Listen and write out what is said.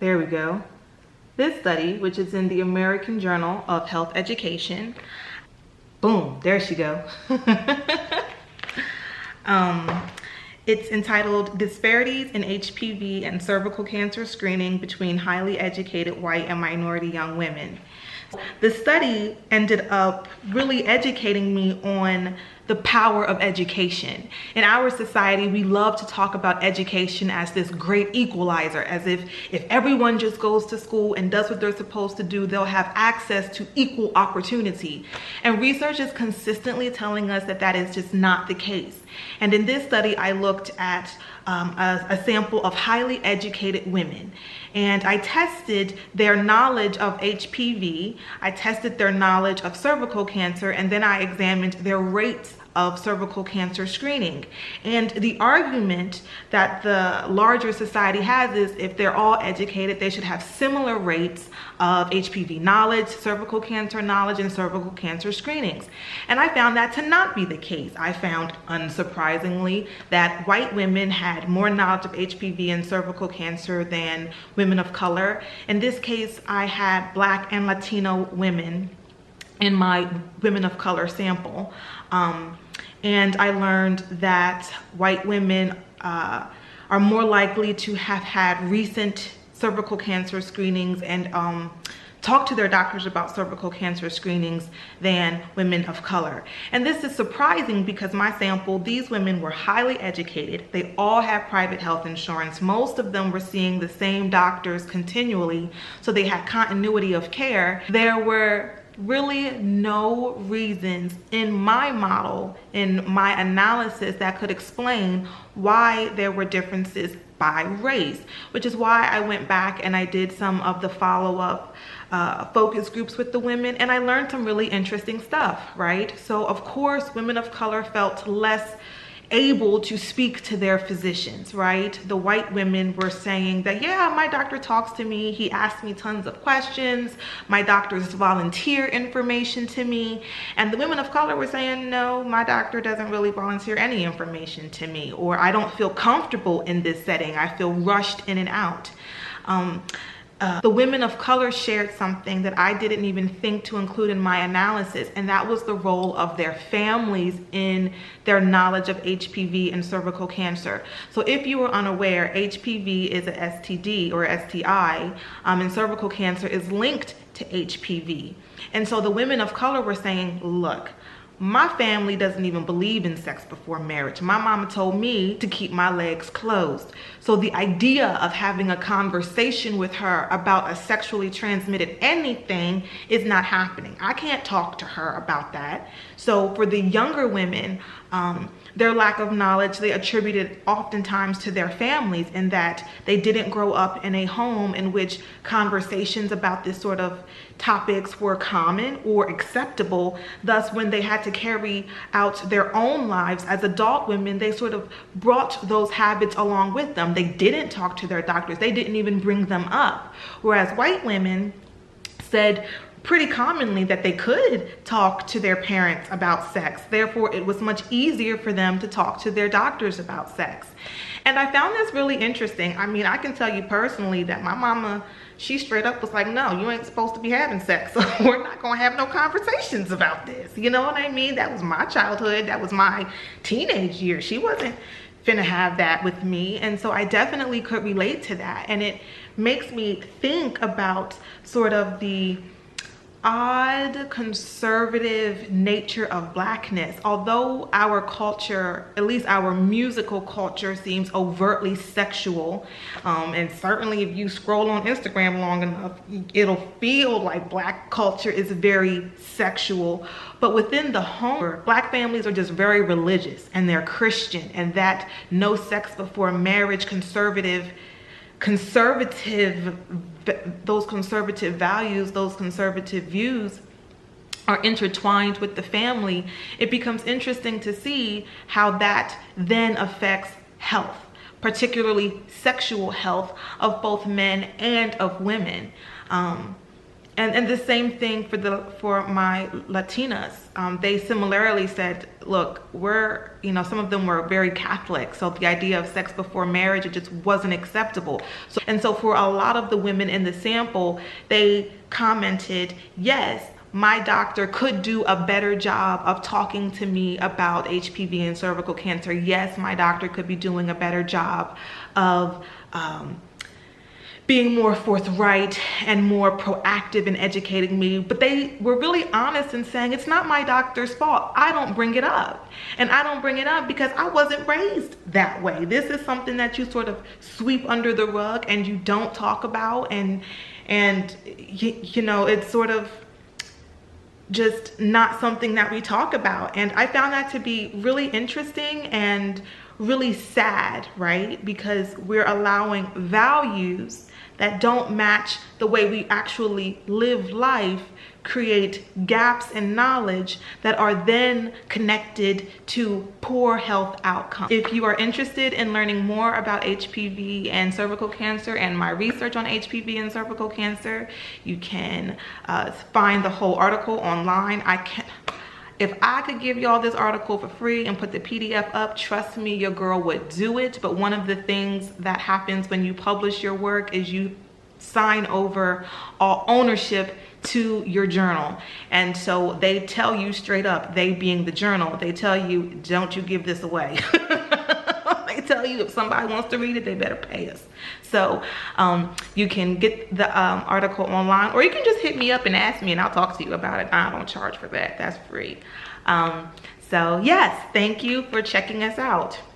There we go. This study, which is in the American Journal of Health Education, boom, there she go. It's entitled Disparities in HPV and Cervical Cancer Screening Between Highly Educated White and Minority Young Women. The study ended up really educating me on the power of education. In our society, we love to talk about education as this great equalizer, as if everyone just goes to school and does what they're supposed to do, they'll have access to equal opportunity. And research is consistently telling us that that is just not the case. And in this study, I looked at a sample of highly educated women, and I tested their knowledge of HPV, I tested their knowledge of cervical cancer, and then I examined their rates of cervical cancer screening. And the argument that the larger society has is if they're all educated, they should have similar rates of HPV knowledge, cervical cancer knowledge, and cervical cancer screenings. And I found that to not be the case. I found, unsurprisingly, that white women had more knowledge of HPV and cervical cancer than women of color. In this case, I had Black and Latino women in my women of color sample. And I learned that white women are more likely to have had recent cervical cancer screenings and talk to their doctors about cervical cancer screenings than women of color. And this is surprising because my sample, these women were highly educated. They all had private health insurance. Most of them were seeing the same doctors continually, so they had continuity of care. There were really no reasons in my model, in my analysis, that could explain why there were differences by race, which is why I went back and I did some of the follow-up focus groups with the women, and I learned some really interesting stuff, right? So of course, women of color felt less able to speak to their physicians, right? The white women were saying that, yeah, my doctor talks to me, he asks me tons of questions, my doctors volunteer information to me. And the women of color were saying, no, my doctor doesn't really volunteer any information to me, or I don't feel comfortable in this setting, I feel rushed in and out. The women of color shared something that I didn't even think to include in my analysis, and that was the role of their families in their knowledge of HPV and cervical cancer. So if you were unaware, HPV is a STD or STI, and cervical cancer is linked to HPV. And so the women of color were saying, look, my family doesn't even believe in sex before marriage. My mama told me to keep my legs closed. So the idea of having a conversation with her about a sexually transmitted anything is not happening. I can't talk to her about that. So for the younger women, their lack of knowledge, they attributed oftentimes to their families, in that they didn't grow up in a home in which conversations about this sort of topics were common or acceptable. Thus, when they had to carry out their own lives as adult women, they sort of brought those habits along with them. They didn't talk to their doctors. They didn't even bring them up. Whereas white women said pretty commonly that they could talk to their parents about sex. Therefore, it was much easier for them to talk to their doctors about sex. And I found this really interesting. I mean, I can tell you personally that my mama, she straight up was like, no, you ain't supposed to be having sex. So we're not gonna have no conversations about this. You know what I mean? That was my childhood. That was my teenage years. She wasn't finna have that with me. And so I definitely could relate to that. And it makes me think about sort of the odd conservative nature of Blackness. Although our culture, at least our musical culture, seems overtly sexual, and certainly if you scroll on Instagram long enough, it'll feel like Black culture is very sexual. But within the home, Black families are just very religious, and they're Christian, and that no sex before marriage, those conservative values, those conservative views are intertwined with the family. It becomes interesting to see how that then affects health, particularly sexual health of both men and of women. And the same thing for my Latinas. They similarly said, look, we're, you know, some of them were very Catholic, so the idea of sex before marriage, it just wasn't acceptable. So for a lot of the women in the sample, they commented, yes, my doctor could do a better job of talking to me about HPV and cervical cancer. Yes, my doctor could be doing a better job of being more forthright and more proactive in educating me. But they were really honest in saying, it's not my doctor's fault. I don't bring it up. And I don't bring it up because I wasn't raised that way. This is something that you sort of sweep under the rug and you don't talk about. And you know, it's sort of just not something that we talk about. And I found that to be really interesting and really sad, right? Because we're allowing values that don't match the way we actually live life create gaps in knowledge that are then connected to poor health outcomes. If you are interested in learning more about HPV and cervical cancer and my research on HPV and cervical cancer, you can find the whole article online. If I could give y'all this article for free and put the PDF up, trust me, your girl would do it. But one of the things that happens when you publish your work is you sign over all ownership to your journal. And so they tell you straight up, they being the journal, they tell you, don't you give this away. They tell you if somebody wants to read it, they better pay us. So you can get the article online, or you can just hit me up and ask me and I'll talk to you about it. I don't charge for that, that's free. So yes, thank you for checking us out.